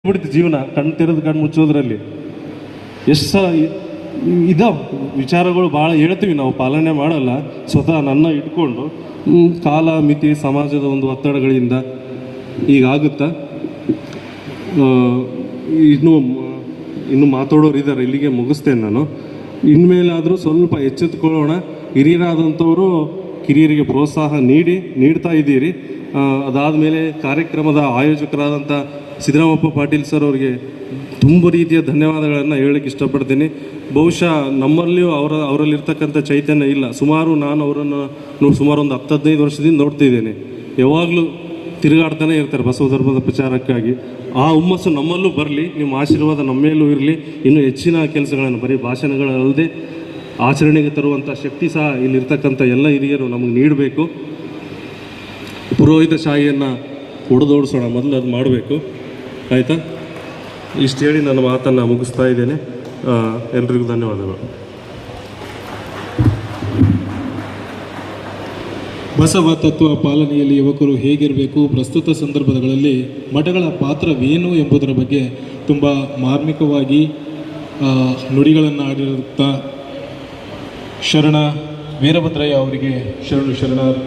ಬಿಡ್ತು ಜೀವನ, ಕಣ್ಣು ತೆರೆದು ಕಣ್ಣು ಮುಚ್ಚೋದ್ರಲ್ಲಿ. ಎಷ್ಟು ವಿಚಾರಗಳು ಭಾಳ ಹೇಳ್ತೀವಿ ನಾವು, ಪಾಲನೆ ಮಾಡಲ್ಲ. ಸ್ವತಃ ನನ್ನ ಇಟ್ಕೊಂಡು ಕಾಲ ಮಿತಿ ಸಮಾಜದ ಒಂದು ಒತ್ತಡಗಳಿಂದ ಈಗಾಗುತ್ತಾ. ಇನ್ನು ಮಾತಾಡೋರು ಇದ್ದಾರೆ, ಇಲ್ಲಿಗೆ ಮುಗಿಸ್ತೇನೆ ನಾನು. ಇನ್ಮೇಲಾದರೂ ಸ್ವಲ್ಪ ಎಚ್ಚೆತ್ತುಕೊಳ್ಳೋಣ. ಹಿರಿಯರಾದಂಥವರು ಕಿರಿಯರಿಗೆ ಪ್ರೋತ್ಸಾಹ ನೀಡ್ತಾ ಇದ್ದೀರಿ. ಅದಾದಮೇಲೆ ಕಾರ್ಯಕ್ರಮದ ಆಯೋಜಕರಾದಂಥ ಸಿದ್ದರಾಮಪ್ಪ ಪಾಟೀಲ್ ಸರ್ ಅವರಿಗೆ ತುಂಬ ರೀತಿಯ ಧನ್ಯವಾದಗಳನ್ನು ಹೇಳಲಿಕ್ಕೆ ಇಷ್ಟಪಡ್ತೀನಿ. ಬಹುಶಃ ನಮ್ಮಲ್ಲಿಯೂ ಅವರಲ್ಲಿರ್ತಕ್ಕಂಥ ಚೈತನ್ಯ ಇಲ್ಲ. ನಾನು ಅವರನ್ನು ಸುಮಾರು ಒಂದು 10-15 ವರ್ಷದಿಂದ ನೋಡ್ತಿದ್ದೇನೆ. ಯಾವಾಗಲೂ ತಿರುಗಾಡ್ತಾನೆ ಇರ್ತಾರೆ ಬಸವ ಧರ್ಮದ ಪ್ರಚಾರಕ್ಕಾಗಿ. ಆ ಹುಮ್ಮಸ್ಸು ನಮ್ಮಲ್ಲೂ ಬರಲಿ, ನಿಮ್ಮ ಆಶೀರ್ವಾದ ನಮ್ಮ ಮೇಲೂ ಇರಲಿ. ಇನ್ನೂ ಹೆಚ್ಚಿನ ಕೆಲಸಗಳನ್ನು ಬರೀ ಭಾಷಣಗಳಲ್ಲದೆ ಆಚರಣೆಗೆ ತರುವಂಥ ಶಕ್ತಿ ಸಹ ಇಲ್ಲಿರ್ತಕ್ಕಂಥ ಎಲ್ಲ ಹಿರಿಯರು ನಮಗೆ ನೀಡಬೇಕು. ಪುರೋಹಿತ ಶಾಹಿಯನ್ನು ಹೊಡೆದೋಡಿಸೋಣ, ಮೊದಲು ಅದು ಮಾಡಬೇಕು. ಆಯಿತಾ? ಇಷ್ಟು ಹೇಳಿ ನನ್ನ ಮಾತನ್ನು ಮುಗಿಸ್ತಾ ಇದ್ದೇನೆ. ಎಲ್ರಿಗೂ ಧನ್ಯವಾದಗಳು. ಬಸವ ತತ್ವ ಪಾಲನೆಯಲ್ಲಿ ಯುವಕರು ಹೇಗಿರಬೇಕು, ಪ್ರಸ್ತುತ ಸಂದರ್ಭಗಳಲ್ಲಿ ಮಠಗಳ ಪಾತ್ರವೇನು ಎಂಬುದರ ಬಗ್ಗೆ ತುಂಬ ಮಾರ್ಮಿಕವಾಗಿ ನುಡಿಗಳನ್ನು ಆಡಿರುತ್ತಾ ಶರಣ ವೀರಭದ್ರಯ್ಯ ಅವರಿಗೆ ಶರಣಾರ್ಥಿ.